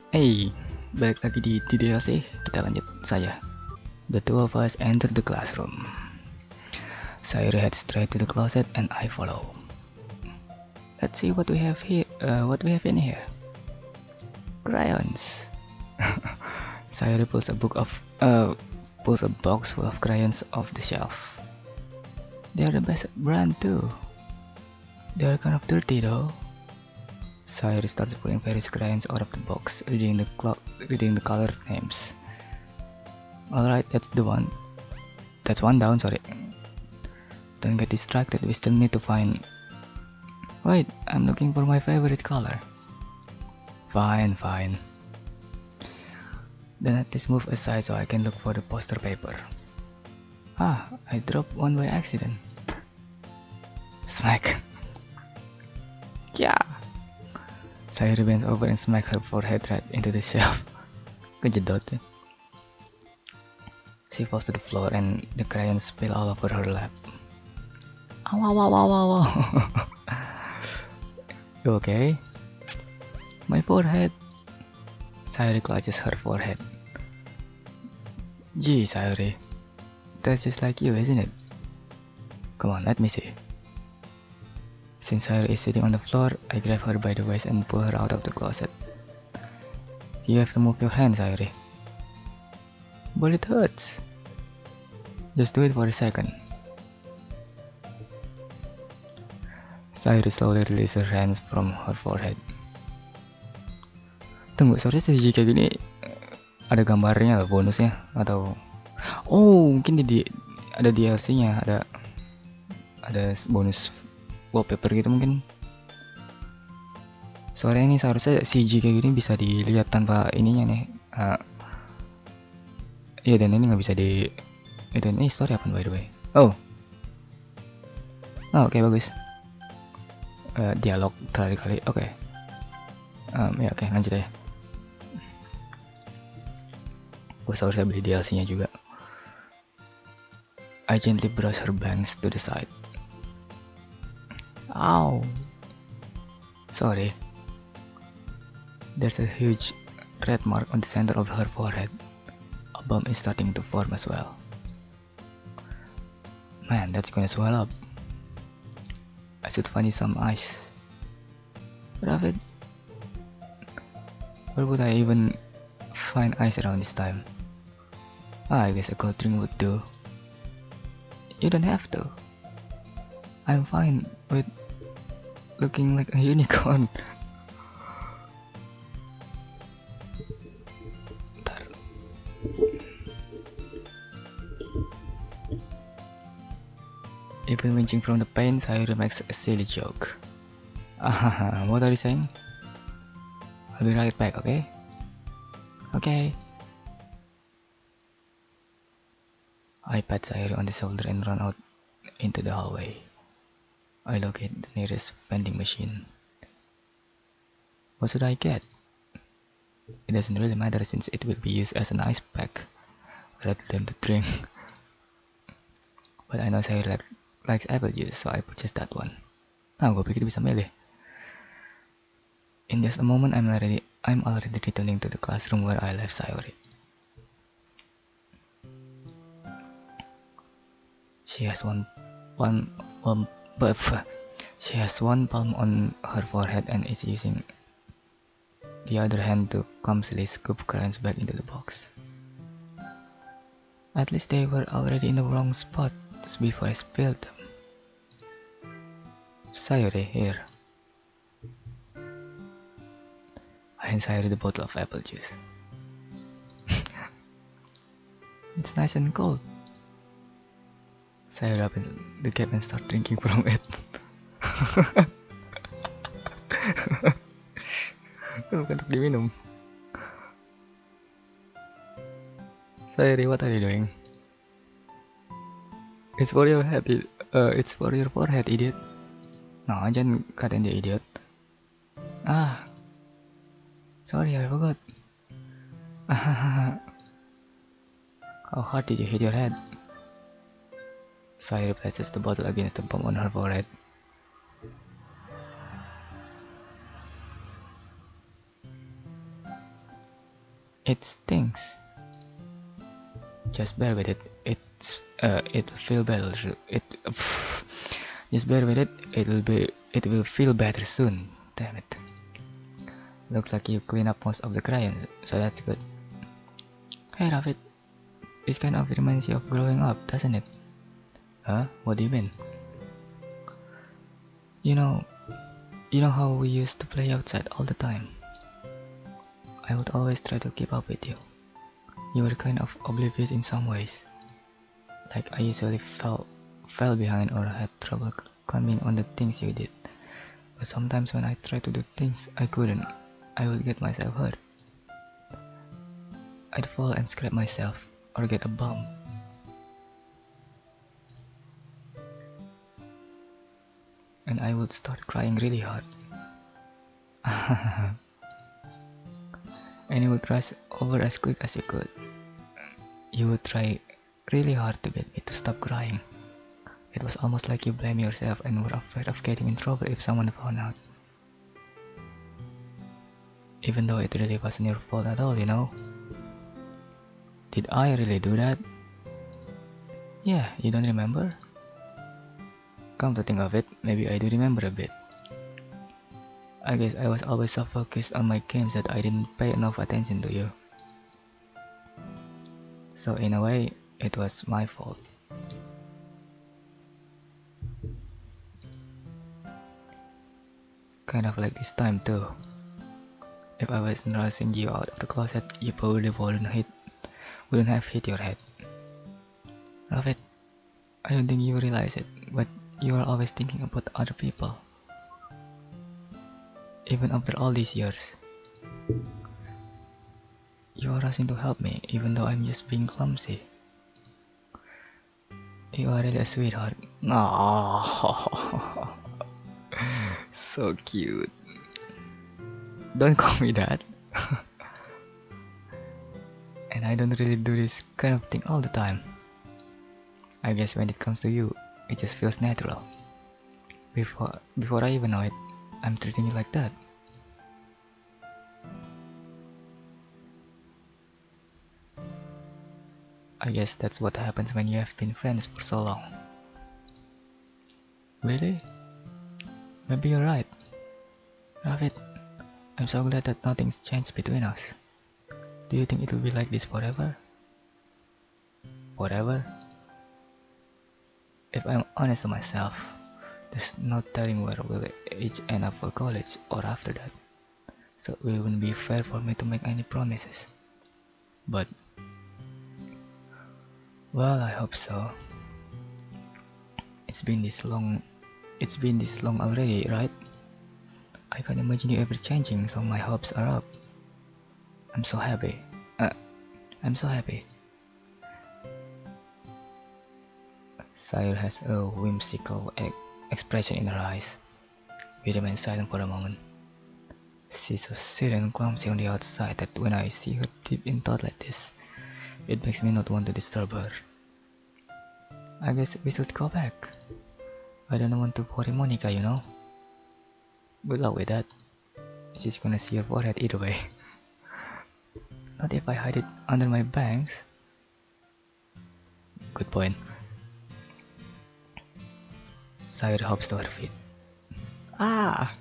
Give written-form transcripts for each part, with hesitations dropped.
Hey, balik lagi di DLC. Kita lanjut saja. The two of us enter the classroom. Sayuri heads straight to the closet and I follow. Let's see what we have here. What we have in here. Crayons. Sayuri pulls a box full of crayons off the shelf. They are the best brand too. They are kind of dirty though. Sayuri starts pulling various crayons out of the box, reading the colored names. Alright, that's the one. That's one down, sorry. Don't get distracted, we still need to find... Wait, I'm looking for my favorite color. Fine. Then at least move aside so I can look for the poster paper. Ah, I dropped one by accident. Smack. Yeah. Sayuri bends over and smacks her forehead right into the shelf. Kejedot ya. She falls to the floor and the crayons spill all over her lap. Ow. You okay? My forehead. Sayuri clutches her forehead. Gee, Sayuri. That's just like you, isn't it? Come on, let me see. Since Sayuri is sitting on the floor, I grab her by the waist and pull her out of the closet. You have to move your hand, Sayuri. But it hurts. Just do it for a second. Sayuri slowly releases her hands from her forehead. Tunggu, seharusnya CG kayak gini ada gambarnya loh, bonusnya atau mungkin ada DLC-nya, ada bonus wallpaper gitu mungkin. Soalnya ini seharusnya CG kayak gini bisa dilihat tanpa ininya nih. Iya, dan ini nggak bisa ini story apa by the way? Oke, bagus. Dialog terakhir kali, oke. Ya oke, lanjut ya. Gue seharusnya beli DLC-nya juga. I gently brush her bangs to the side. Ow. Sorry. There's a huge red mark on the center of her forehead. A bump is starting to form as well. Man, that's gonna swell up. I should find you some ice. Rabbit. Where would I even find ice around this time? I guess a cold drink would do. You don't have to. I'm fine with looking like a unicorn. Bentar. Even winching from the pain, Sayuri makes a silly joke. What are you saying? I'll be right back, okay? Okay. I pat Sayuri on the shoulder and run out into the hallway. I locate the nearest vending machine. What should I get? It doesn't really matter since it will be used as an ice pack rather than to drink. But I know Sayuri likes apple juice, so I purchased that one. Gue pikir bisa milih. In just a moment, I'm already returning to the classroom where I left Sayuri. She has one palm on her forehead and is using the other hand to clumsily scoop crayons back into the box. At least they were already in the wrong spot before I spilled them. Sayuri, here. I hand Sayuri the bottle of apple juice. It's nice and cold. Sayuri opens the cap and start drinking from it. Bukan untuk diminum. Sayuri, what are you doing? It's for your head. It's for your forehead, idiot. No, jangan katain dia idiot. Sorry, I forgot. How hard did you hit your head? Sayuri places the bottle against the bump on her forehead. It stinks. Just bear with it. It'll feel better. Just bear with it. It will feel better soon. Damn it. Looks like you clean up most of the crayons, so that's good. Hey Rafid, this kind of reminds you of growing up, doesn't it? Huh? What do you mean? You know how we used to play outside all the time. I would always try to keep up with you. You were kind of oblivious in some ways. Like I usually fell behind or had trouble climbing on the things you did. But sometimes when I tried to do things I couldn't, I would get myself hurt. I'd fall and scrape myself, or get a bump. And I would start crying really hard. And you would rush over as quick as you could. You would try really hard to get me to stop crying. It was almost like you blame yourself and were afraid of getting in trouble if someone found out. Even though it really wasn't your fault at all, you know? Did I really do that? Yeah, you don't remember? Come to think of it, maybe I do remember a bit. I guess I was always so focused on my games that I didn't pay enough attention to you. So in a way, it was my fault. Kind of like this time too. If I wasn't rushing you out of the closet, you probably wouldn't have hit your head. Rafid, I don't think you realize it, but you are always thinking about other people. Even after all these years. You are rushing to help me, even though I'm just being clumsy. You are really a sweetheart. Oh, so cute. Don't call me that. And I don't really do this kind of thing all the time. I guess when it comes to you, it just feels natural. Before I even know it, I'm treating you like that. I guess that's what happens when you have been friends for so long. Really? Maybe you're right. Rafid, I'm so glad that nothing's changed between us. Do you think it will be like this forever? Forever? If I'm honest to myself, there's no telling where we'll each end up for college or after that. So it wouldn't be fair for me to make any promises. But, well, I hope so. It's been this long already, right? I can't imagine you ever changing, so my hopes are up. I'm so happy. I'm so happy. Sayur has a whimsical expression in her eyes. We remain silent for a moment. She's so silly and clumsy on the outside that when I see her deep in thought like this, it makes me not want to disturb her. I guess we should go back. I don't want to worry Monica, you know. Good luck with that. She's gonna see your forehead either way. Not if I hide it under my bangs. Good point. Sayur hops to her feet. Ah!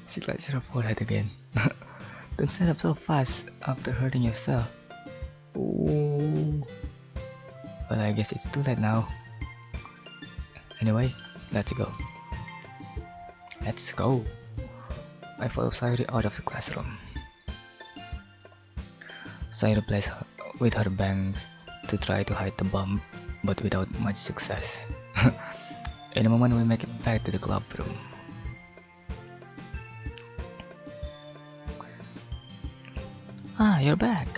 She clutches her forehead again. Don't stand up so fast after hurting yourself. Ooh. Well, I guess it's too late now. Anyway, let's go. Let's go. I follow Sayuri out of the classroom. Sayuri plays with her bangs to try to hide the bump, but without much success. In a moment, we make it back to the club room. Ah, you're back.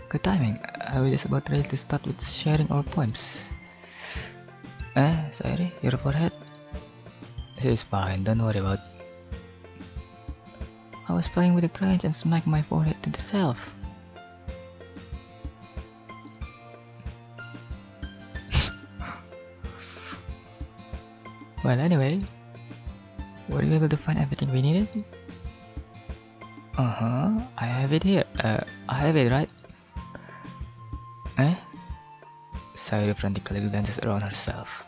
Good timing. I was just about ready to start with sharing our poems. Sayuri, your forehead? She's fine, don't worry about it. I was playing with the crayons and smacked my forehead to the shelf. Well, anyway, were you able to find everything we needed? I have it here. I have it, right? Eh? Sayuri frantically glances around herself.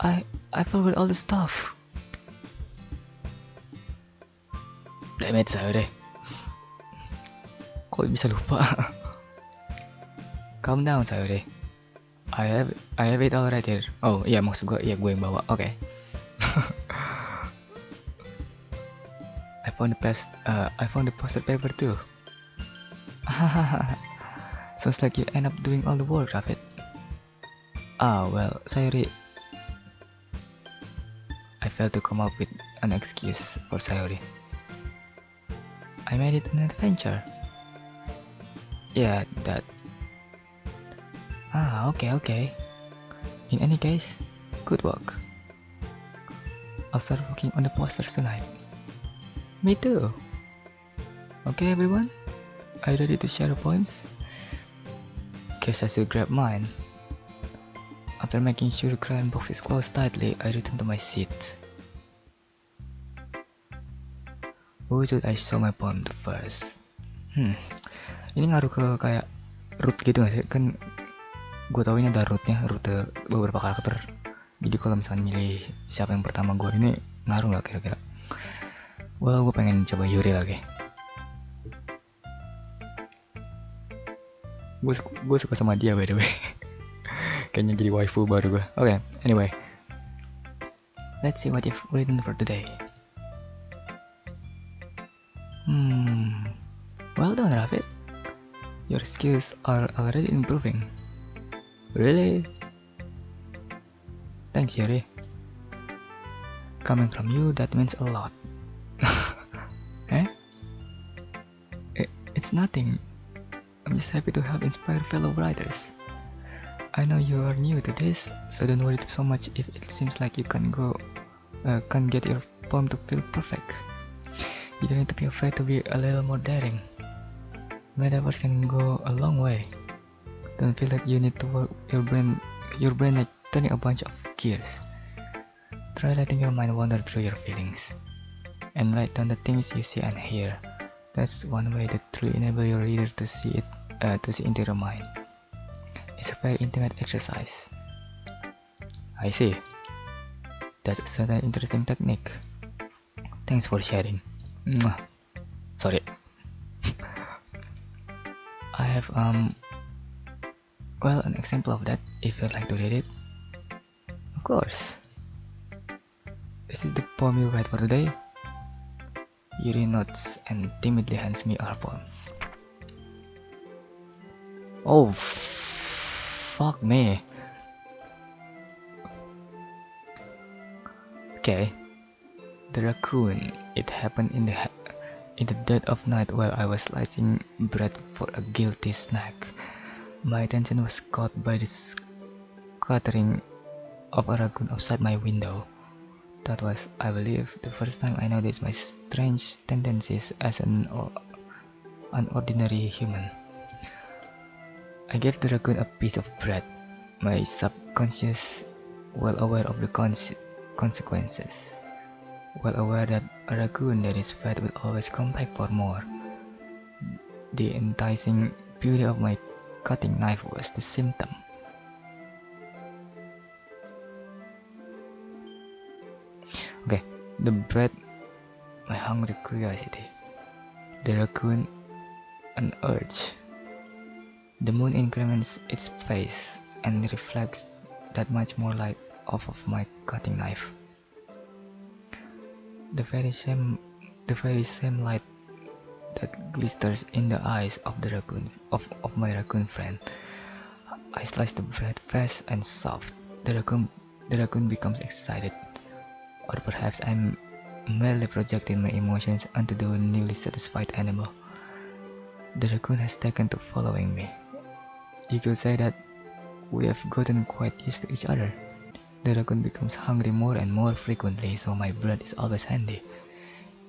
I forgot all the stuff. Damn it, Sayuri. Kok bisa lupa? Calm down, Sayuri. I have it all right here. Oh iya, maksud gue, iya gue yang bawa. Oke. I found the poster paper too. Sounds like you end up doing all the work, Rafid. Ah, well, Sayuri. I failed to come up with an excuse for Sayuri. I made it an adventure. Yeah, that. Ah, okay. In any case, good work. I'll start working on the posters tonight. Me too. Okay, everyone? Are you ready to share the poems? Guess I should grab mine. After making sure the crayon box is closed tightly, I return to my seat. Who should I show my poem to first? Ini ngaruh ke kayak root gitu gak sih? Kan gue tau ini ada rute beberapa karakter. Jadi kalau misalnya milih siapa yang pertama gue ini ngaruh gak kira-kira? Well, gue pengen coba Yuri lagi. Gue suka sama dia by the way. Kayaknya jadi waifu baru gue. Okay, anyway. Let's see what you've written for today. Well done, Rafid. Your skills are already improving. Really? Thanks, Yuri. Coming from you, that means a lot. Eh? It's nothing. I'm just happy to help inspire fellow writers. I know you are new to this, so don't worry so much if it seems like you can't get your poem to feel perfect. You don't need to be afraid to be a little more daring. Metaphors can go a long way. Don't feel like you need to work your brain like turning a bunch of gears. Try letting your mind wander through your feelings, and write down the things you see and hear. That's one way that truly enable your reader to see into your mind. It's a very intimate exercise. I see. That's an interesting technique. Thanks for sharing. Mwah. Sorry. I have well, an example of that if you'd like to read it. Of course. This is the poem you read for today. Yuri nods and timidly hands me our poem. Oh, fuck me. Okay. The raccoon. It happened in the dead of night while I was slicing bread for a guilty snack. My attention was caught by the scattering of a raccoon outside my window. That was, I believe, the first time I noticed my strange tendencies as an ordinary human. I gave the raccoon a piece of bread, my subconscious well aware of the consequences, well aware that a raccoon that is fed will always come back for more. The enticing beauty of my cutting knife was the symptom. Okay, the bread, my hungry curiosity. The raccoon, an urge. The moon increments its face and reflects that much more light off of my cutting knife. The very same light that glisters in the eyes of the raccoon of my raccoon friend. I slice the bread fast and soft. The raccoon becomes excited. Or perhaps I'm merely projecting my emotions onto the newly satisfied animal. The raccoon has taken to following me. You could say that we have gotten quite used to each other. The raccoon becomes hungry more and more frequently, so my bread is always handy.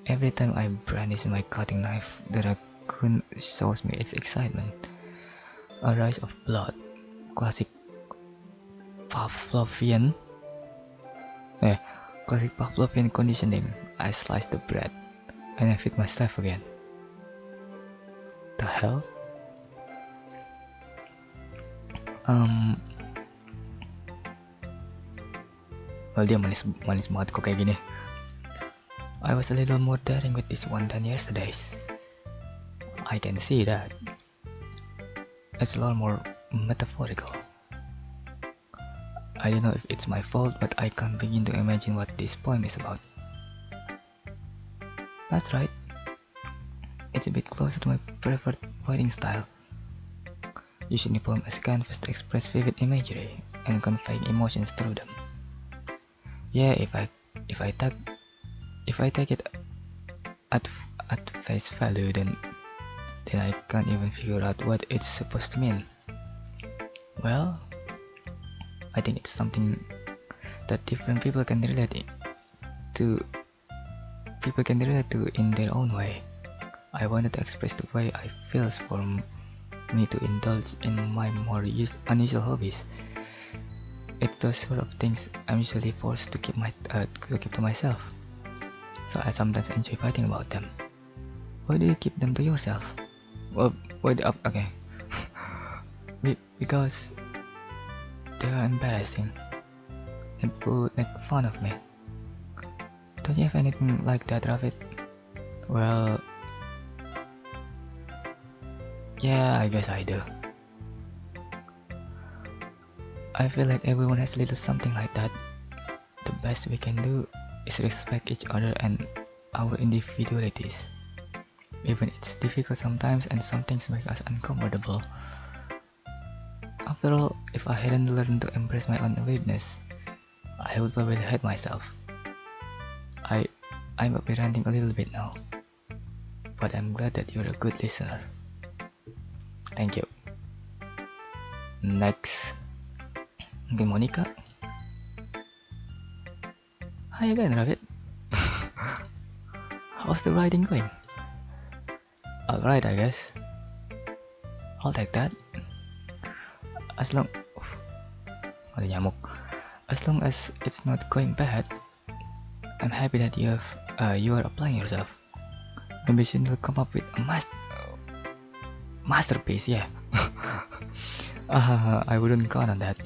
Every time I brandish my cutting knife, the raccoon shows me its excitement. A rush of blood, classic Pavlovian conditioning. I slice the bread, and I feed myself again. the hell? Um, well, dia manis banget kok kayak gini. I was a little more daring with this one than yesterday's. I can see that. It's a lot more metaphorical. I don't know if it's my fault, but I can't begin to imagine what this poem is about. That's right. It's a bit closer to my preferred writing style. Using the poem as a canvas to express vivid imagery and convey emotions through them. Yeah, if I take it at face value, then I can't even figure out what it's supposed to mean. Well, I think it's something that different people can relate to. People can relate to in their own way. I wanted to express the way I feel for me to indulge in my more unusual hobbies. It's those sort of things I'm usually forced to keep to myself. So I sometimes enjoy writing about them. Why do you keep them to yourself? Well, okay. Because they are embarrassing and people make fun of me. Don't you have anything like that, Rafit? Well, yeah, I guess I do. I feel like everyone has a little something like that. The best we can do is respect each other and our individualities. Even it's difficult sometimes and some things make us uncomfortable. After all, if I hadn't learned to embrace my own weirdness, I would probably hate myself. I might be ranting a little bit now, but I'm glad that you're a good listener. Thank you. Next, mungkin Monica. Hi again, Rabbit. How's the writing going? Alright, I guess. I'll take that. As long ada nyamuk. As long as it's not going bad, I'm happy that you are applying yourself. Maybe soon you'll come up with a masterpiece, yeah. I wouldn't count on that.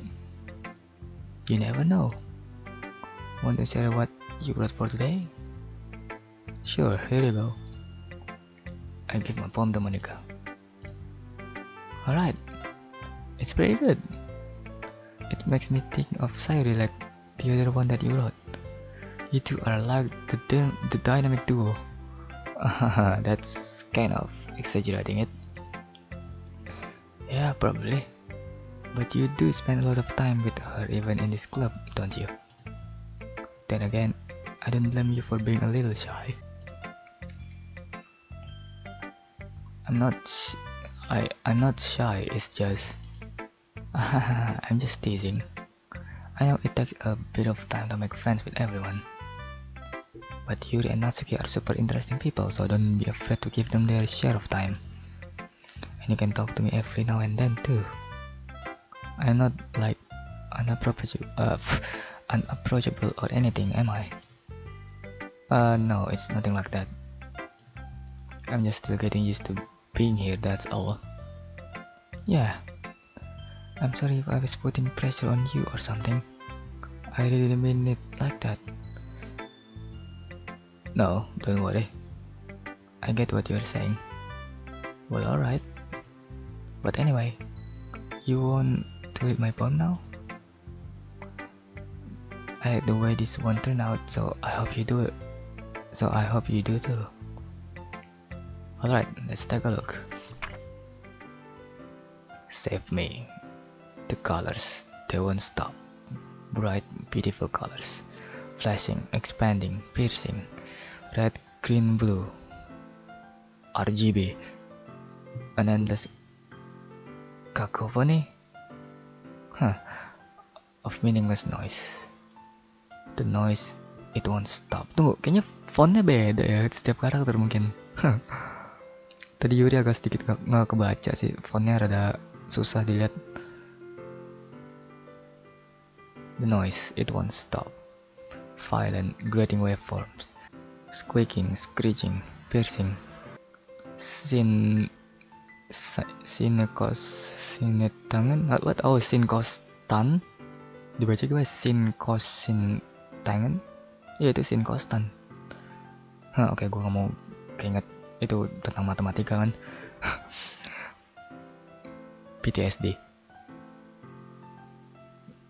You never know. Want to share what you wrote for today? Sure, here you go. I give my poem to Monica. Alright, it's pretty good. It makes me think of Sayuri like the other one that you wrote. You two are like the dynamic duo. That's kind of exaggerating it. Yeah, probably. But you do spend a lot of time with her even in this club, don't you? Then again, I don't blame you for being a little shy. I'm not shy, it's just I'm just teasing. I know it takes a bit of time to make friends with everyone. But Yuri and Natsuki are super interesting people, so don't be afraid to give them their share of time. And you can talk to me every now and then too. I'm not like unapproachable or anything, am I? No, it's nothing like that. I'm just still getting used to being here, that's all. Yeah. I'm sorry if I was putting pressure on you or something. I really didn't mean it like that. No, don't worry. I get what you're saying. Well, alright. But anyway, you want to read my poem now? I like the way this one turned out, so I hope you do it. So I hope you do too. Alright, let's take a look. Save me. The colors, they won't stop. Bright, beautiful colors. Flashing, expanding, piercing. Red, green, blue. RGB. An endless cacophony? Of meaningless noise. The noise, it won't stop. Tunggu, kayaknya fontnya beda ya setiap karakter mungkin. Tadi Yuri agak sedikit nggak kebaca sih, fontnya rada susah dilihat. The noise, it won't stop. Violent, grating waveforms. Squeaking, screeching, piercing. Sinetangan. What? Oh, sinkostan. Dibaca gimana? Sinkosintangan. Iya, itu sinkostan. Oke, gue nggak mau keinget itu tentang matematika kan. PTSD.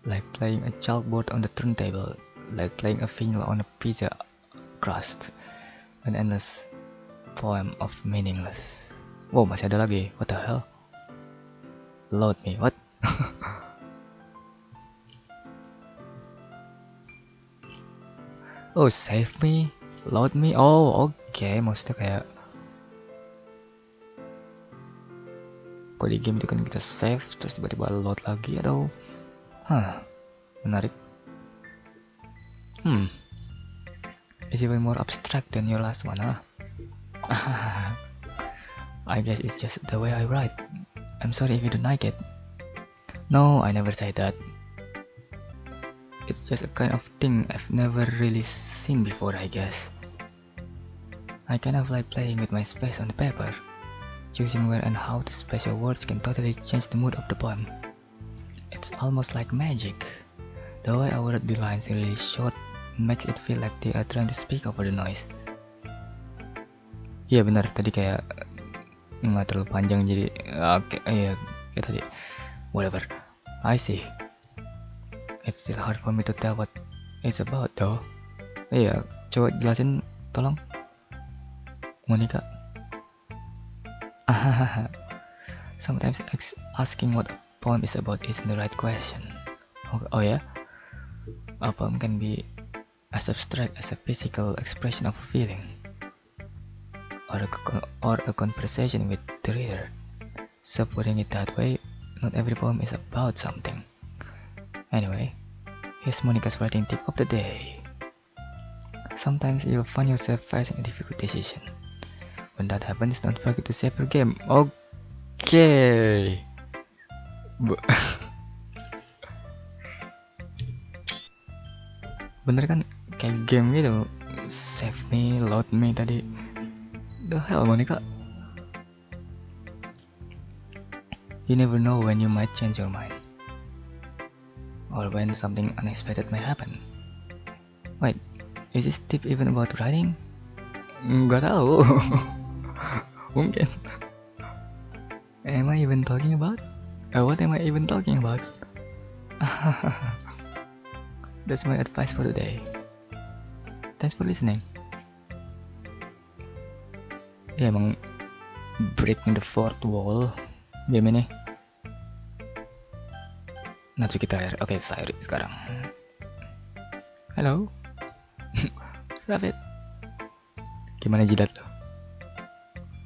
Like playing a chalkboard on the turntable, like playing a vinyl on a pizza crust, an endless poem of meaningless. Wow, masih ada lagi. What the hell? Load me. What? Oh, save me. Load me. Oh, oke. Maksudnya kayak kok di game itu kan kita save terus tiba-tiba load lagi atau menarik. It's even more abstract than your last one, huh? I guess it's just the way I write. I'm sorry if you don't like it. No, I never say that. It's just a kind of thing I've never really seen before, I guess. I kind of like playing with my space on the paper. Choosing where and how to space your words can totally change the mood of the poem. It's almost like magic. The way I word the lines really short makes it feel like they are trying to speak over the noise. Iya benar, tadi kayak nggak terlalu panjang jadi oke, iya kayak tadi. Whatever, I see. It's still hard for me to tell what it's about though. Iya, coba jelasin tolong, Monica. Sometimes asking what a poem is about isn't the right question. Oh yeah? A poem can be as abstract as a physical expression of a feeling, or a conversation with the reader. So putting it that way, not every poem is about something. Anyway, here's Monica's writing tip of the day. Sometimes you'll find yourself facing a difficult decision. When that happens, don't forget to save your game. Okay. Bener kan kayak game gitu. Save me, load me tadi. The hell, Monica? You never know when you might change your mind, or when something unexpected may happen. Wait, is this tip even about writing? Nggak tahu. Mungkin. Am I even talking about? What am I even talking about? That's my advice for today. Thanks for listening. Ya emang breaking the fourth wall game ini. Natsuki terakhir. Oke, Sayuri sekarang. Halo. Rabbit. Gimana jidat lo?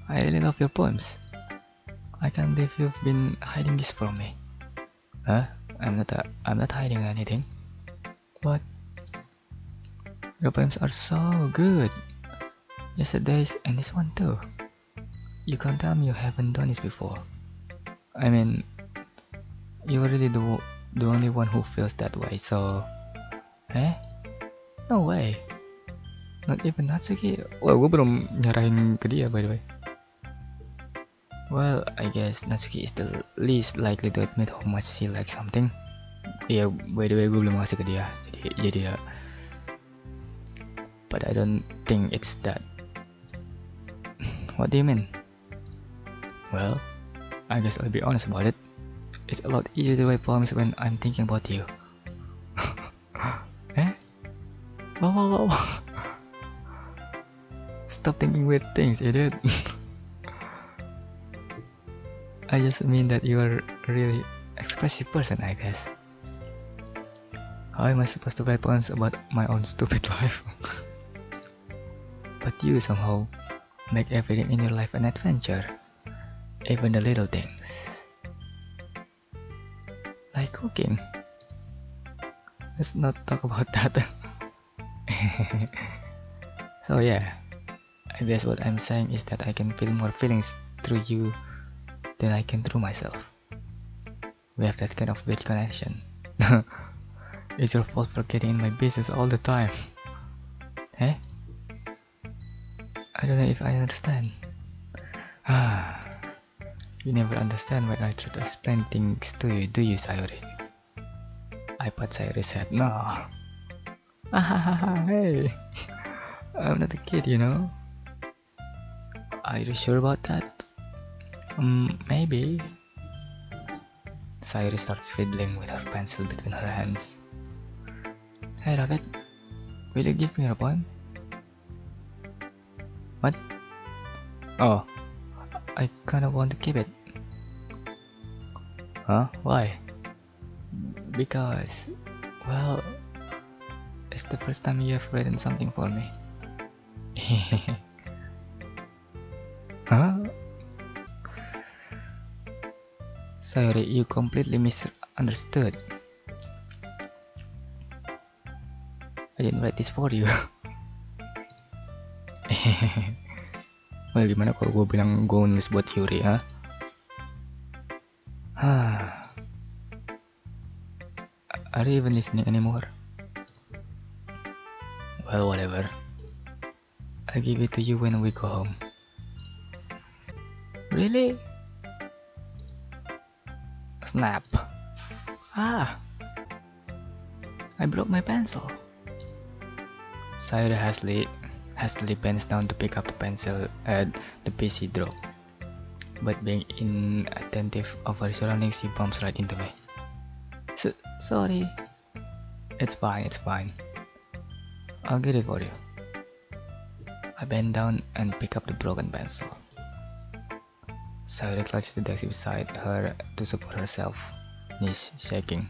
I really love your poems. I can't believe you've been hiding this from me. Huh? I'm not hiding anything. What? Your poems are so good. Yesterday's and this one too. You can't tell me you haven't done this before. I mean, you are really the only one who feels that way, so... No way. Not even Natsuki. Well, gue belum nyarahin ke dia by the way. Well, I guess Natsuki is the least likely to admit how much she likes something. Iya, by the way gue belum ngasih ke dia. Jadi ya. But I don't think it's that. What do you mean? Well, I guess I'll be honest about it. It's a lot easier to write poems when I'm thinking about you. Wow. Stop thinking weird things, idiot. I just mean that you are a really expressive person, I guess. How am I supposed to write poems about my own stupid life? But you somehow make everything in your life an adventure. Even the little things. Like cooking. Let's not talk about that. So yeah, I guess what I'm saying is that I can feel more feelings through you than I can through myself. We have that kind of weird connection. It's your fault for getting in my business all the time. I don't know if I understand. You never understand when I try to explain things to you, do you, Sayori? I pat Sayori's head. No. Hey. I'm not a kid, you know. Are you sure about that? Maybe. Sayori starts fiddling with her pencil between her hands. Hey, Rabbit. Will you give me a poem? What? Oh, I kinda want to keep it. Huh? Why? Because, well, it's the first time you have written something for me. Huh? Sorry, you completely misunderstood. I didn't write this for you. Well, gimana kalau gue bilang gue nulis buat Yuri, ha? Are you even listening anymore? Well, whatever. I'll give it to you when we go home. Really? Snap. I broke my pencil. Sayori hastily bends down to pick up the pencil and the piece he dropped. But being inattentive of her surroundings, she bumps right into me. Sorry. It's fine. I'll get it for you. I bend down and pick up the broken pencil. Sayori clutches the desk beside her to support herself, knees shaking.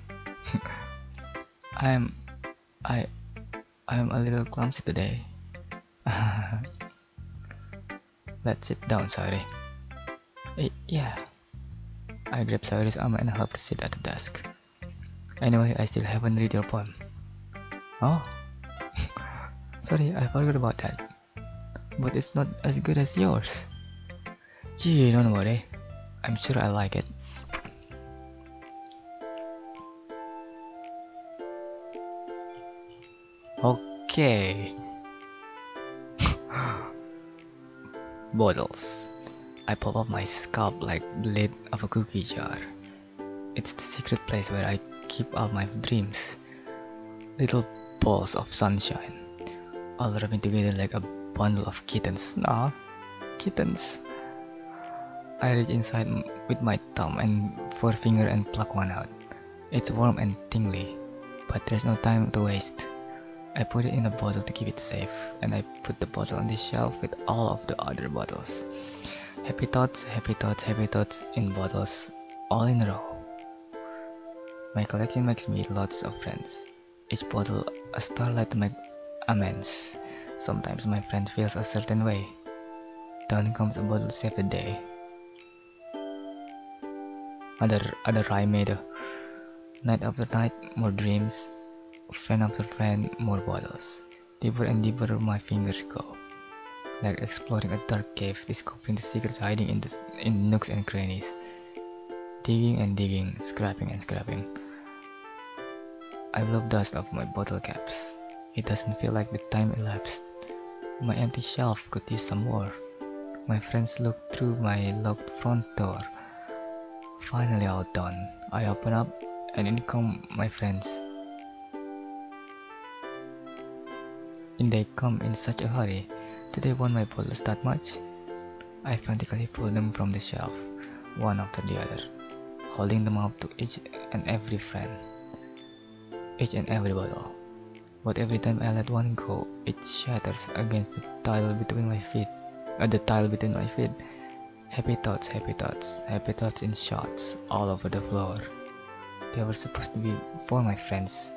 I'm a little clumsy today. Let's sit down, Sayori. Yeah. I grab Sayori's arm and help her sit at the desk. Anyway, I still haven't read your poem. Oh. Sorry, I forgot about that. But it's not as good as yours. Gee, don't worry. I'm sure I like it. Okay. Bottles. I pop up my scalp like the lid of a cookie jar. It's the secret place where I keep all my dreams. Little balls of sunshine, all rubbing together like a bundle of kittens. Nah, kittens. I reach inside with my thumb and forefinger and pluck one out. It's warm and tingly, but there's no time to waste. I put it in a bottle to keep it safe, and I put the bottle on the shelf with all of the other bottles. Happy thoughts in bottles, all in a row. My collection makes me lots of friends. Each bottle a starlight to make amends. Sometimes my friend feels a certain way. Down comes a bottle to save the day. Other rhyme made. Night after night, more dreams. Friend after friend, more bottles. Deeper and deeper my fingers go. Like exploring a dark cave, discovering the secrets hiding in nooks and crannies. Digging and digging, scraping and scraping. I blow dust off my bottle caps. It doesn't feel like the time elapsed. My empty shelf could use some more. My friends look through my locked front door. Finally all done. I open up and in come my friends. And they come in such a hurry. Do they want my bottles that much? I frantically pull them from the shelf, one after the other, holding them up to each and every friend, each and every bottle. But every time I let one go, it shatters against the tile between my feet. Happy thoughts in shots all over the floor. They were supposed to be for my friends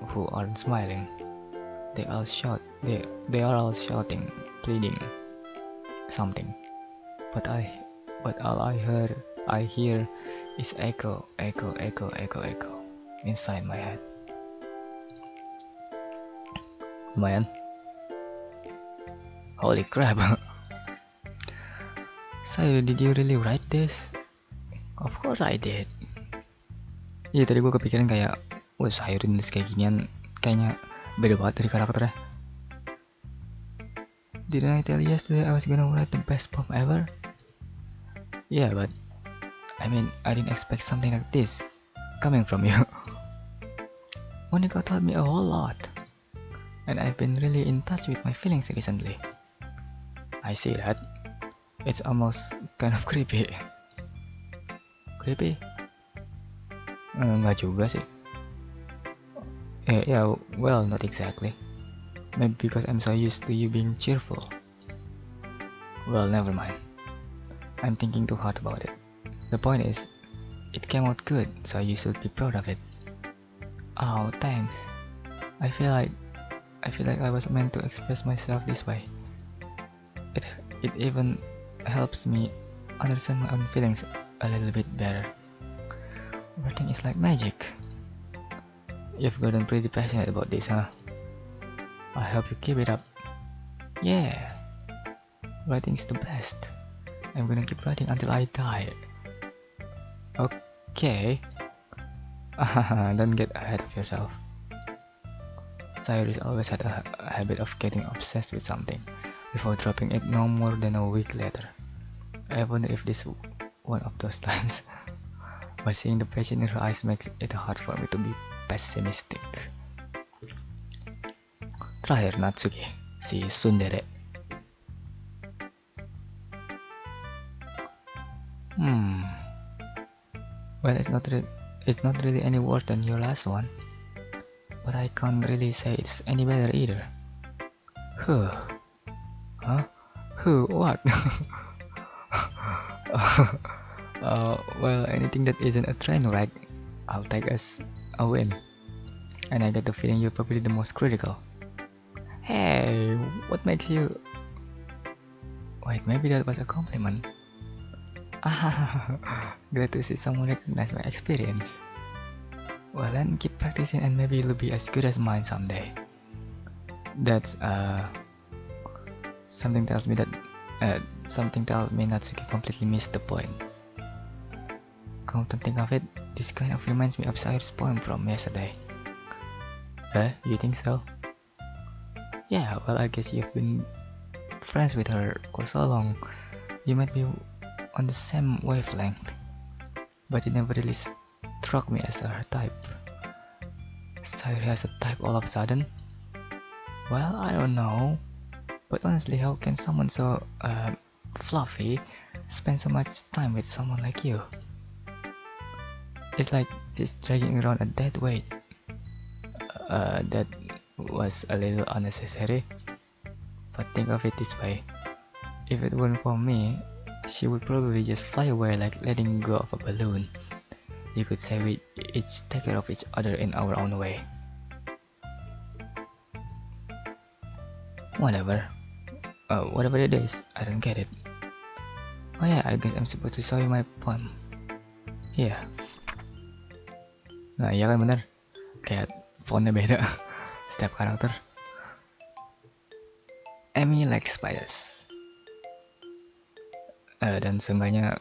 who aren't smiling. They are all shouting, pleading something. But all I hear is echo inside my head. Man, holy crap. Sayuri, did you really write this? Of course I did. Iya, tadi gue kepikiran kayak, wah, Sayuri nulis kayak ginian kayaknya beda banget dari karakternya. Didn't I tell you yesterday I was gonna write the best poem ever? Yeah, but I mean, I didn't expect something like this coming from you. Monica taught me a whole lot, and I've been really in touch with my feelings recently. I see that. It's almost kind of creepy. Creepy? Nggak juga sih. Yeah, well, not exactly. Maybe because I'm so used to you being cheerful. Well, never mind. I'm thinking too hard about it. The point is, it came out good, so you should be proud of it. Oh, thanks. I feel like I was meant to express myself this way. It it even helps me understand my own feelings a little bit better. Writing is like magic. You've gotten pretty passionate about this, huh? I hope you keep it up. Yeah, writing's the best. I'm gonna keep writing until I die. Okay. Don't get ahead of yourself. Cyrus always had a habit of getting obsessed with something before dropping it no more than a week later. I wonder if this is one of those times. But seeing the passion in her eyes makes it hard for me to be pessimistic. Terakhir Natsuki, si tsundere. Well, it's not really any worse than your last one, but I can't really say it's any better either. Huh? Huh? Who? What? Well, anything that isn't a train wreck, I'll take as a win. And I get the feeling you're probably the most critical. Hey, what makes you... Wait, maybe that was a compliment. Glad to see someone recognize my experience. Well then, keep practicing and maybe you'll be as good as mine someday. That's, something tells me Natsuki completely missed the point. Come to think of it, this kind of reminds me of Sayur's poem from yesterday. You think so? Yeah, well I guess you've been friends with her for so long. You might be on the same wavelength, but you never really struck me as her type. Sayur has a type all of a sudden? Well, I don't know. But honestly, how can someone so fluffy spend so much time with someone like you? It's like she's dragging around a dead weight. That was a little unnecessary. But think of it this way. If it weren't for me, she would probably just fly away like letting go of a balloon. You could say we each take care of each other in our own way. Whatever. Whatever it is, I don't get it. Oh yeah, I guess I'm supposed to show you my poem. Here. Nah iya kan bener. Kayak fontnya beda. Setiap karakter. Amy likes spiders. Dan seenggaknya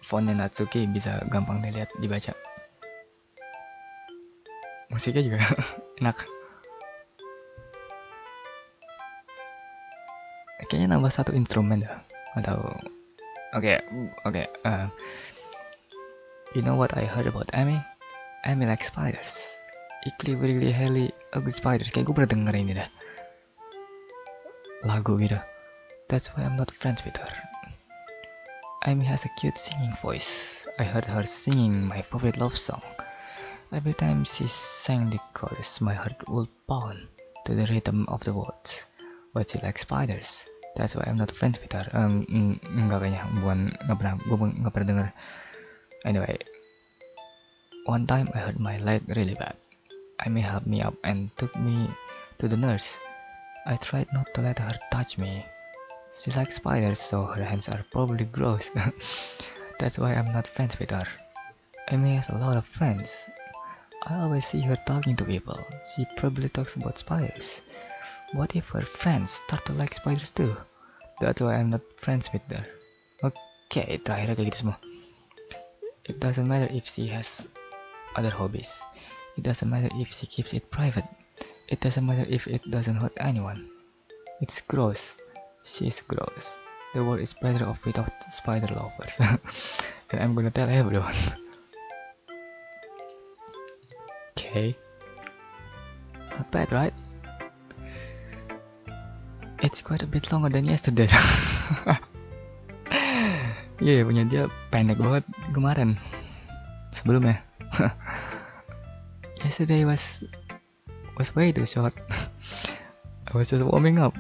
fontnya Natsuki bisa gampang dilihat dibaca. Musiknya juga enak. Kayaknya nambah satu instrumen dah. Atau Oke. You know what I heard about Amy? Amy likes spiders. Really highly ugly spiders. Kayak gue pernah denger ini dah. Lagu gitu. That's why I'm not friends with her. Amy has a cute singing voice. I heard her singing my favorite love song. Every time she sang the chorus, my heart would pound to the rhythm of the words. But she likes spiders. That's why I'm not friends with her. Enggak kayaknya, gue nggak pernah denger. Anyway, one time I hurt my leg really bad. Amy helped me up and took me to the nurse. I tried not to let her touch me. She likes spiders, so her hands are probably gross. That's why I'm not friends with her. Amy has a lot of friends. I always see her talking to people. She probably talks about spiders. What if her friends start to like spiders too? That's why I'm not friends with her. Okay, terakhir kayak gitu semua. It doesn't matter if she has other hobbies. It doesn't matter if she keeps it private. It doesn't matter if it doesn't hurt anyone. It's gross. She's gross. The world is better off without spider lovers. And I'm gonna tell everyone. Okay. Not bad, right? It's quite a bit longer than yesterday. Iya, punya dia pendek banget kemarin. Sebelumnya. Yesterday was way too short. I was just warming up.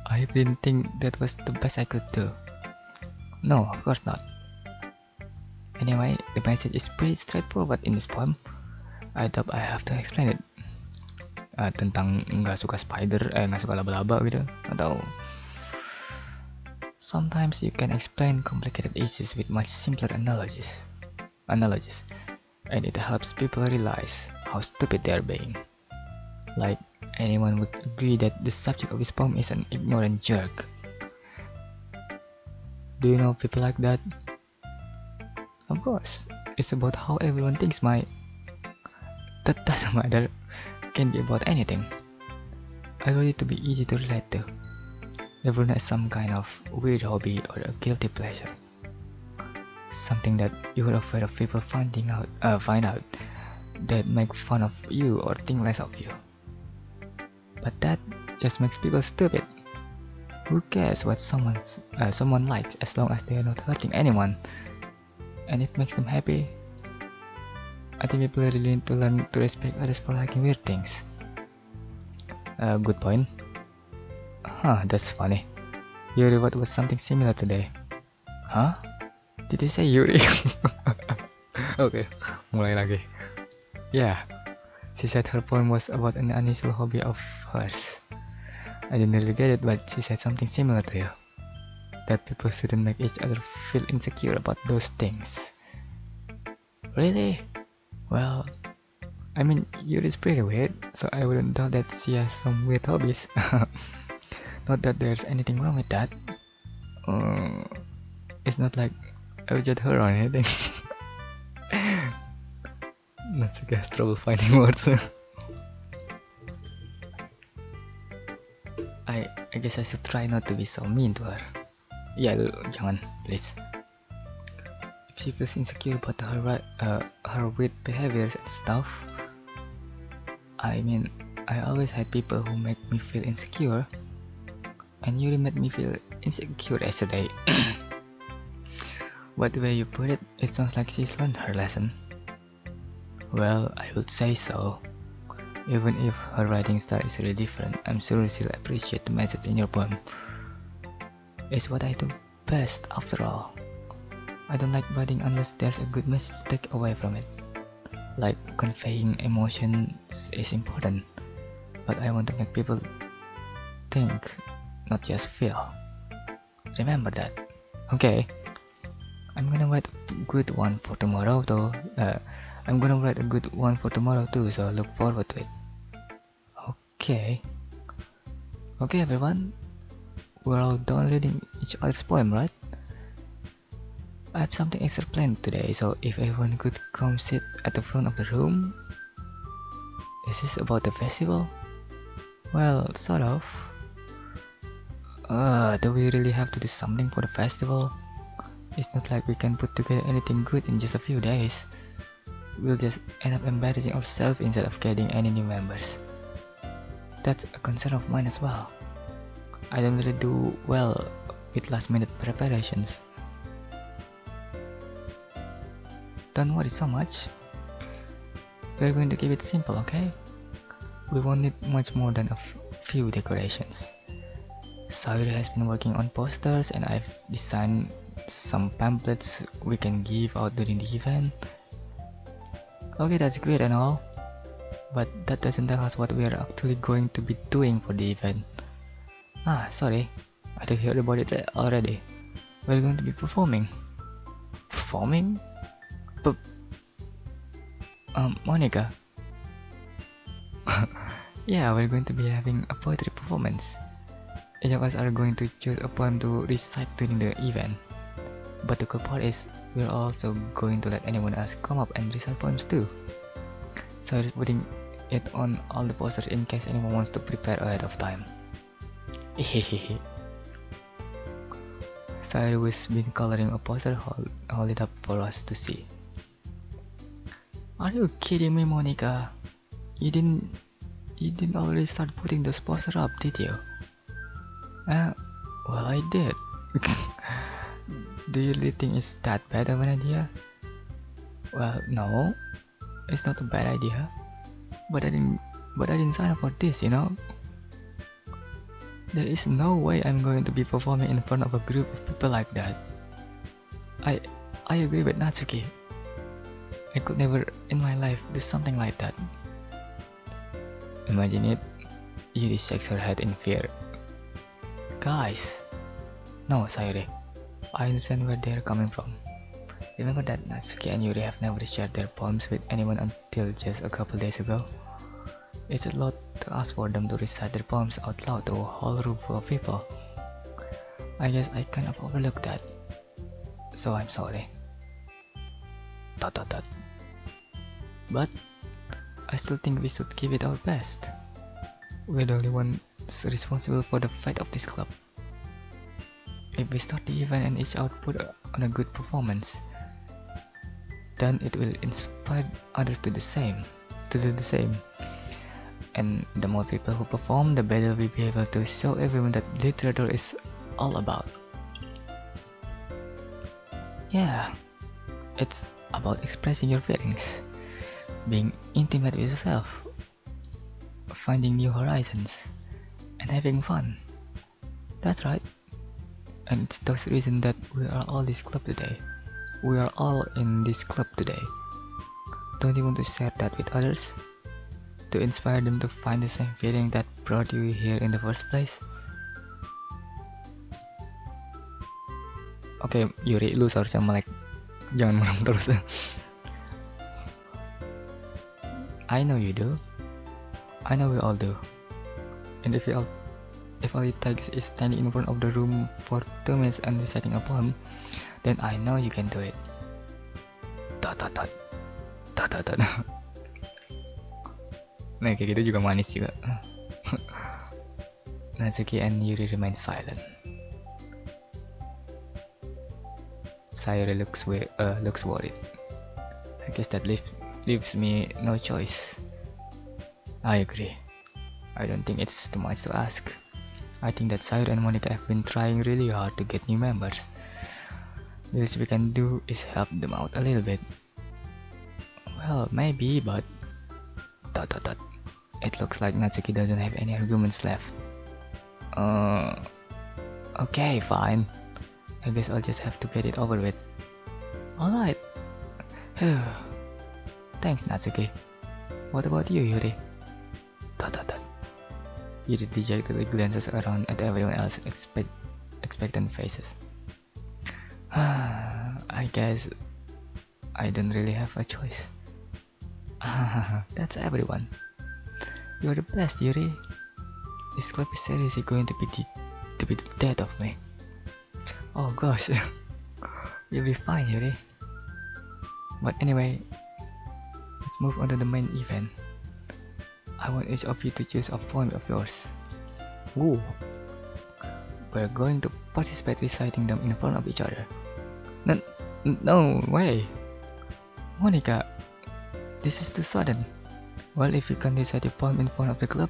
I didn't think that was the best I could do. No, of course not. Anyway, the message is pretty straightforward in this poem. I doubt I have to explain it. Tentang nggak suka spider, nggak suka laba-laba gitu, atau sometimes you can explain complicated issues with much simpler analogies, and it helps people realize how stupid they are being. Like, anyone would agree that the subject of this poem is an ignorant jerk. Do you know people like that? Of course, it's about how everyone thinks that doesn't matter. Can be about anything. I wrote it to be easy to relate to. Everyone has some kind of weird hobby or a guilty pleasure. Something that you're afraid of people find out that make fun of you or think less of you. But that just makes people stupid. Who cares what someone likes as long as they are not hurting anyone, and it makes them happy? I think people really need to learn to respect others for liking weird things. Good point. Huh, that's funny. Yuri wrote was something similar today. Huh? Did you say Yuri? Okay, mulai lagi. Yeah, she said her poem was about an unusual hobby of hers. I didn't really get it, but she said something similar to you. That people shouldn't make each other feel insecure about those things. Really? Well, I mean, Yuri's pretty weird, so I wouldn't doubt that she has some weird hobbies. Not that there's anything wrong with that. It's not like I would judge her or anything. Not so guys trouble finding words. I guess I should try not to be so mean to her. Ya, lu jangan, please. If she feels insecure about her weird behaviors and stuff, I mean, I always had people who make me feel insecure, and Yuri made me feel insecure yesterday. But the way you put it, it sounds like she's learned her lesson. Well, I would say so. Even if her writing style is really different, I'm sure she'll appreciate the message in your poem. It's what I do best, after all. I don't like writing unless there's a good message to take away from it. Like, conveying emotions is important, but I want to make people think, not just feel. Remember that. Okay. I'm gonna write a good one for tomorrow too. So look forward to it. Okay. Okay, everyone. We're all done reading each other's poem, right? I have something extra planned today, so if everyone could come sit at the front of the room. Is this about the festival? Well, sort of. Do we really have to do something for the festival? It's not like we can put together anything good in just a few days. We'll just end up embarrassing ourselves instead of getting any new members. That's a concern of mine as well. I don't really do well with last minute preparations. Don't worry so much. We're going to keep it simple, okay? We won't need much more than a few decorations. Sayuri has been working on posters, and I've designed some pamphlets we can give out during the event. Okay, that's great and all, but that doesn't tell us what we are actually going to be doing for the event. Sorry, I thought you heard about it already. We're going to be performing. Performing? Monica. Yeah, we're going to be having a poetry performance. Each of us are going to choose a poem to recite during the event. But the cool part is, we're also going to let anyone else come up and recite poems too. So just putting it on all the posters in case anyone wants to prepare ahead of time. Sayuri was been coloring a poster, hold it up for us to see. Are you kidding me, Monica? You didn't already start putting those posters up, did you? Well, I did. Do you really think it's that bad of an idea? Well, no, it's not a bad idea. But I didn't sign up for this, you know? There is no way I'm going to be performing in front of a group of people like that. I agree with Natsuki. I could never in my life do something like that. Imagine it. Yuri shakes her head in fear. Guys! No, Sayuri. I understand where they're coming from. Remember that Natsuki and Yuri have never shared their poems with anyone until just a couple days ago? It's a lot to ask for them to recite their poems out loud to a whole room full of people. I guess I kind of overlooked that. So I'm sorry. ... But I still think we should give it our best. We're the only ones responsible for the fate of this club. If we start the event and each output on a good performance, then it will inspire others to do the same. And the more people who perform, the better we'll be able to show everyone that literature is all about. Yeah, it's about expressing your feelings, being intimate with yourself, finding new horizons, and having fun. That's right. And it's those reasons that we are all in this club today. Don't you want to share that with others? To inspire them to find the same feeling that brought you here in the first place? Oke, Yuri, lu seharusnya melek. Jangan merem terus. I know you do. I know we all do. And if all it takes is standing in front of the room for 2 minutes and reciting a poem, then I know you can do it. ... Nah, kayak gitu juga manis juga. Natsuki and Yuri remain silent. Sayuri looks worried. I guess that leaves me no choice. I agree. I don't think it's too much to ask. I think that Sayuri and Monica have been trying really hard to get new members. The least we can do is help them out a little bit. Well, maybe, but... It looks like Natsuki doesn't have any arguments left. Okay, fine. I guess I'll just have to get it over with. Alright. Thanks, Natsuki. What about you, Yuri? ... Yuri dejectedly glances around at everyone else's expectant faces. I guess I don't really have a choice. That's everyone. You're the best, Yuri. This club is seriously going to be the death of me. Oh gosh. You'll be fine, Yuri. But anyway, let's move on to the main event. I want each of you to choose a poem of yours. Woo! We're going to participate reciting them in front of each other. No way! Monica, this is too sudden. Well, if you can't recite a poem in front of the club,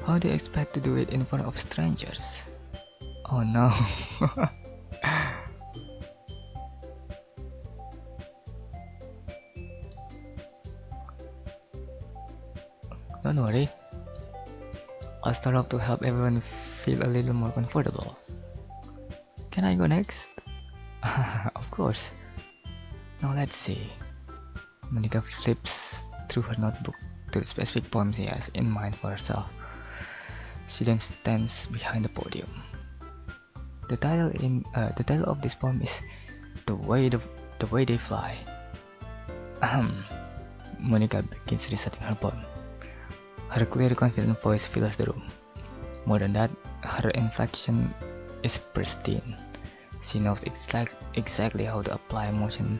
how do you expect to do it in front of strangers? Oh no. Don't worry. I'll start off to help everyone feel a little more comfortable. Can I go next? Of course. Now let's see. Monica flips through her notebook to the specific poems she has in mind for herself. She then stands behind the podium. The title of this poem is "The Way They Fly." Monica begins reciting her poem. Her clear, confident voice fills the room. More than that, her inflection is pristine. She knows exactly how to apply emotion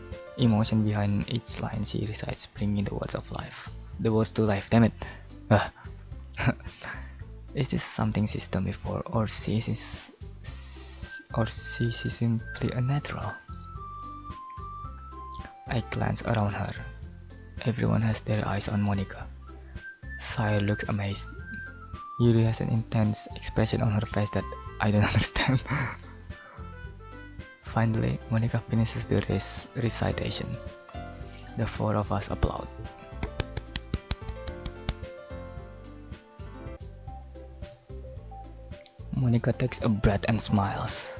behind each line she recites, bringing the words to life. Damn it! Is this something she's done before, or Or she simply unnatural? I glance around her. Everyone has their eyes on Monica. Sayori looks amazed. Yuri has an intense expression on her face that I don't understand. Finally, Monica finishes the recitation. The four of us applaud. Monica takes a breath and smiles.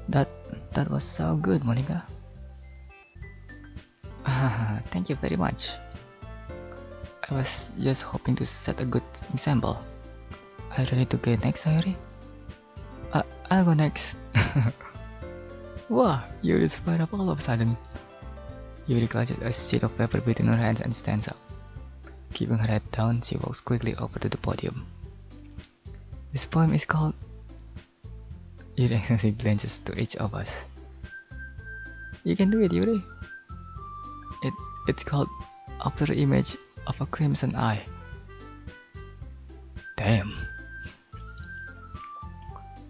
That that was so good, Monica. Thank you very much. I was just hoping to set a good example. Are you ready to go next, Sayori? I'll go next. Wow, Yuri sped up all of a sudden. Yuri clutches a sheet of paper between her hands and stands up. Keeping her head down, she walks quickly over to the podium. This poem is called... Yuri anxiously glances to each of us. You can do it, Yuri. It's called After the Image of a Crimson Eye. Damn.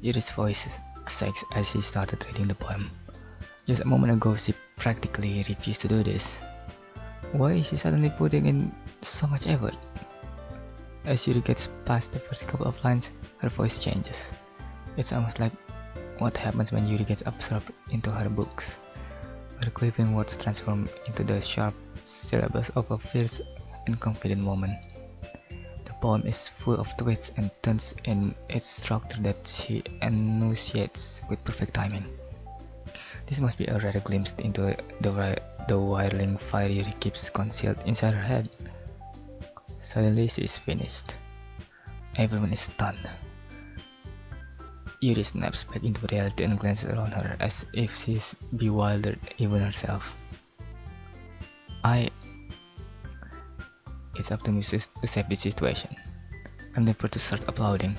Yuri's voice shakes as she started reading the poem. Just a moment ago, she practically refused to do this. Why is she suddenly putting in so much effort? As Yuri gets past the first couple of lines, her voice changes. It's almost like what happens when Yuri gets absorbed into her books. Her quivering words transform into the sharp syllables of a fierce and confident woman. The poem is full of twists and turns in its structure that she enunciates with perfect timing. This must be a rare glimpse into the whirling fire Yuri keeps concealed inside her head. Suddenly she is finished. Everyone is stunned. Yuri snaps back into reality and glances around her as if she is bewildered even herself. It's up to me to save this situation. I'm never to start applauding.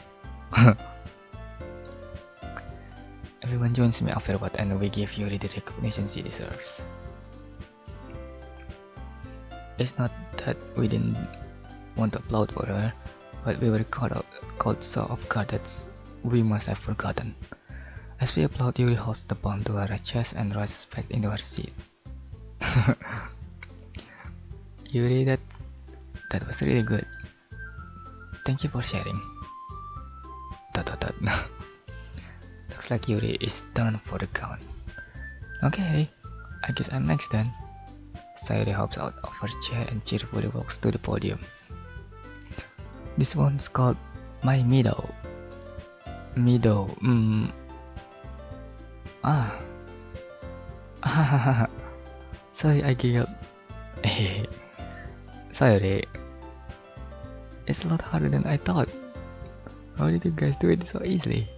Everyone joins me afterward and we give Yuri the recognition she deserves. It's not that we didn't want to applaud for her, but we were caught so off guard that we must have forgotten. As we applaud, Yuri holds the poem to her chest and rushes back into her seat. Yuri, that was really good. Thank you for sharing. Dot. Looks like Yuri is done for the count. Okay, I guess I'm next then. Sayori hops out of her chair and cheerfully walks to the podium. This one's called My Meadow. Sorry, I giggled. Sorry. It's a lot harder than I thought. How did you guys do it so easily?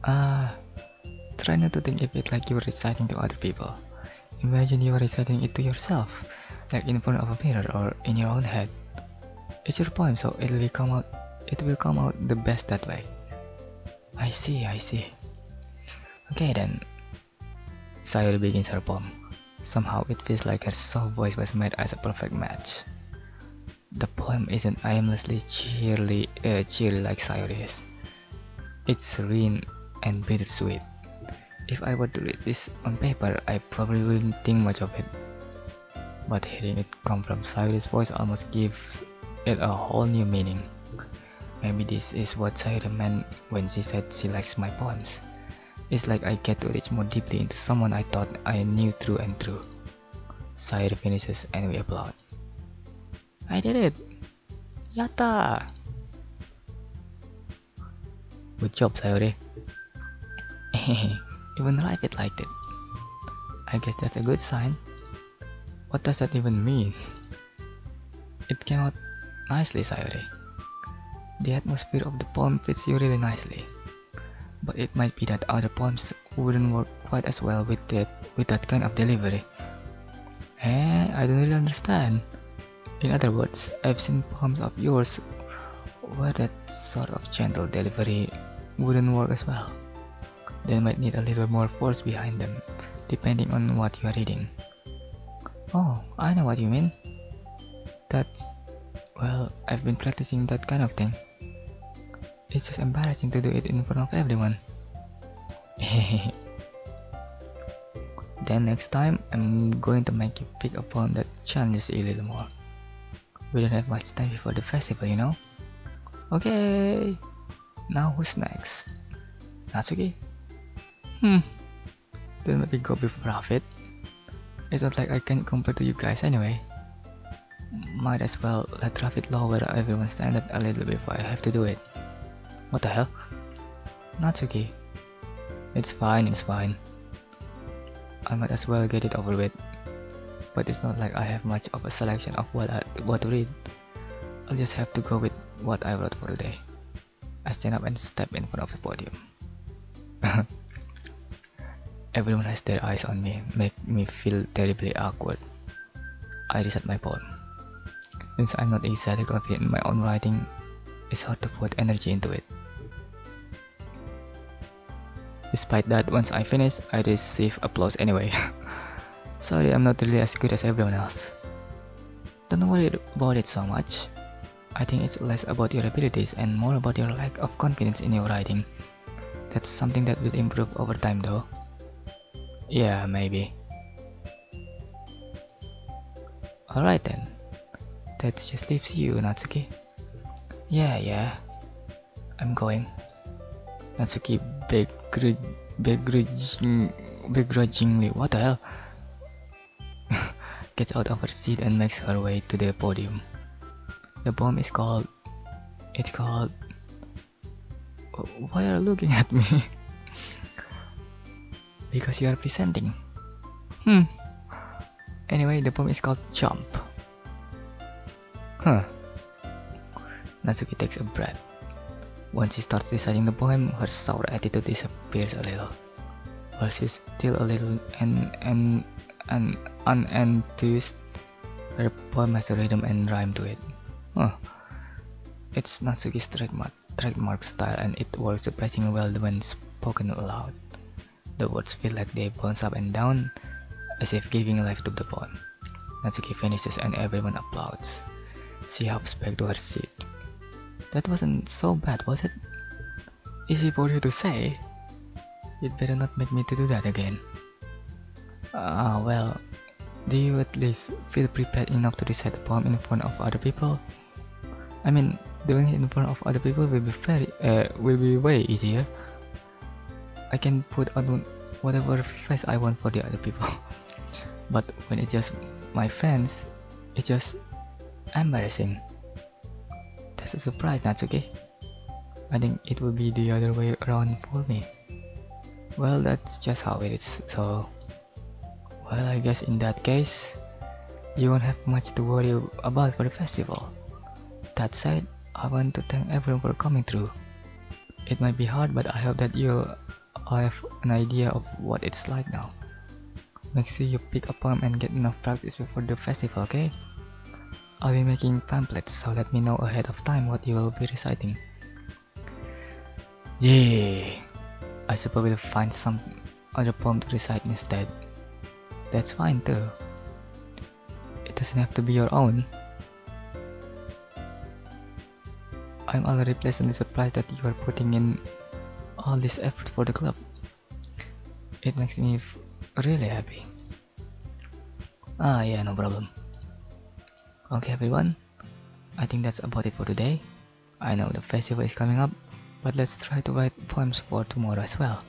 Try not to think of it like you're reciting to other people. Imagine you are reciting it to yourself, like in front of a mirror or in your own head. It's your poem, so it will come out the best that way. I see. Okay then. Sayori begins her poem. Somehow it feels like her soft voice was made as a perfect match. The poem isn't aimlessly cheery like Sayori is. It's serene and bittersweet. If I were to read this on paper, I probably wouldn't think much of it. But hearing it come from Sayori's voice almost gives it a whole new meaning. Maybe this is what Sayori meant when she said she likes my poems. It's like I get to reach more deeply into someone I thought I knew through and through. Sayori finishes and we applaud. I did it! Yatta! Good job, Sayori. Even Rabbit liked it. I guess that's a good sign. What does that even mean? It came out nicely, Sayori. The atmosphere of the poem fits you really nicely. But it might be that other poems wouldn't work quite as well with that kind of delivery. I don't really understand. In other words, I've seen poems of yours where that sort of gentle delivery wouldn't work as well. They might need a little more force behind them, depending on what you are reading. Oh, I know what you mean. Well, I've been practicing that kind of thing. It's just embarrassing to do it in front of everyone. Then next time, I'm going to make you pick a poem that challenges you a little more. We don't have much time before the festival, you know? Okay, now who's next? Natsuki? Don't let me go before Rafit. It's not like I can compare to you guys anyway. Might as well let Rafit lower everyone's standard a little before I have to do it. What the hell? Natsuki. It's fine, it's fine. I might as well get it over with. But it's not like I have much of a selection of what to read. I'll just have to go with what I wrote for the day. I stand up and step in front of the podium. Everyone has their eyes on me, make me feel terribly awkward. I recite my poem. Since I'm not exactly confident in my own writing, it's hard to put energy into it. Despite that, once I finish, I receive applause anyway. Sorry, I'm not really as good as everyone else. Don't worry about it so much. I think it's less about your abilities and more about your lack of confidence in your writing. That's something that will improve over time though. Yeah, maybe. Alright then. That just leaves you, Natsuki. Yeah. I'm going. Natsuki begrudgingly, what the hell? Gets out of her seat and makes her way to the podium. The poem is called... Why are you looking at me? Because you are presenting. Anyway, the poem is called Jump. Natsuki takes a breath. Once she starts reciting the poem, her sour attitude disappears a little. While she's still a little unenthused, her poem has a rhythm and rhyme to it. It's Natsuki's trademark style and it works surprisingly well when spoken aloud. The words feel like they bounce up and down, as if giving life to the poem. Natsuki finishes and everyone applauds. She hops back to her seat. That wasn't so bad, was it? Easy for you to say. You'd better not make me to do that again. Well, do you at least feel prepared enough to recite the poem in front of other people? I mean, doing it in front of other people will be way easier. I can put on whatever face I want for the other people. But when it's just my friends, it's just embarrassing. That's a surprise, Natsuki. I think it will be the other way around for me. Well, that's just how it is, so... Well, I guess in that case, you won't have much to worry about for the festival. That said, I want to thank everyone for coming through. It might be hard, but I hope that you'll have an idea of what it's like now. Make sure you pick a poem and get enough practice before the festival, okay? I'll be making pamphlets, so let me know ahead of time what you will be reciting. Yay! I suppose we'll find some other poem to recite instead. That's fine too. It doesn't have to be your own. I'm already pleasantly surprised that you are putting in all this effort for the club. It makes me really happy. Yeah, no problem. Okay everyone, I think that's about it for today. I know the festival is coming up, but let's try to write poems for tomorrow as well.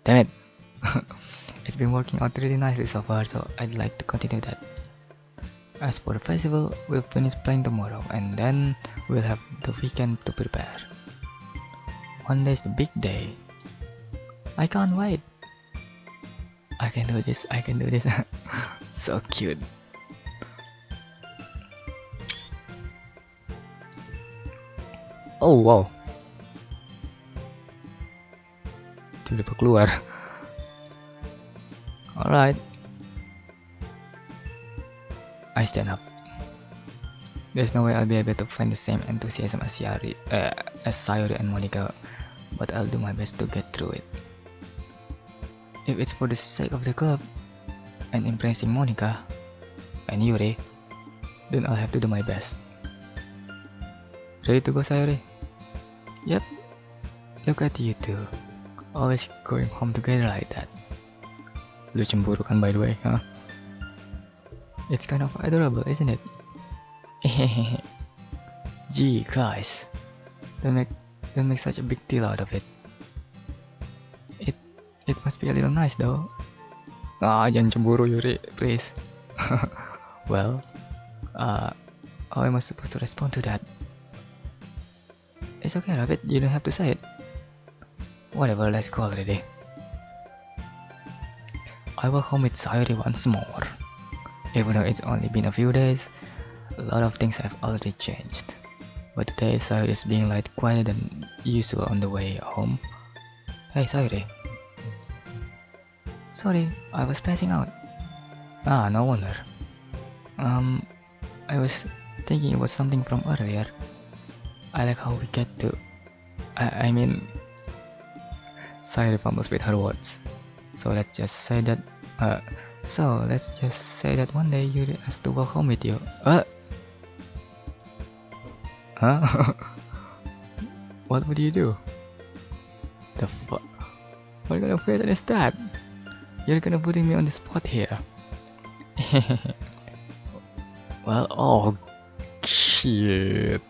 Damn it! It's been working out really nicely so far, so I'd like to continue that. As for the festival, we'll finish playing tomorrow and then we'll have the weekend to prepare. Monday's the big day. I can't wait. I can do this. So cute. Oh wow. Tiba-tiba keluar. Alright. I stand up. There's no way I'll be able to find the same enthusiasm as Sayori and Monica, but I'll do my best to get through it. If it's for the sake of the club and impressing Monica and Yuri, then I'll have to do my best. Ready to go, Sayori? Yep, look at you two. Always going home together like that. Lu cemburu kan by the way, huh? It's kind of adorable, isn't it? Gee, guys, don't make don't make such a big deal out of it. It it must be a little nice though. Ah, jangan cemburu Yuri, please. Well, how am I supposed to respond to that? It's okay, Rabbit. You don't have to say it. Whatever, let's go already. I will home with Sayuri once more. Even though it's only been a few days, a lot of things have already changed. But today Sayuri is being like quieter than usual on the way home. Hey Sayuri. Sorry, I was passing out. Ah, no wonder. I was thinking about something from earlier. I like how we get to... I mean... Sayuri fumbles with her words. So let's just say that one day Yuri has to walk home with you. Huh? What would you do? The fuck? What kind of question is that? You're gonna putting me on the spot here. Well, oh shit.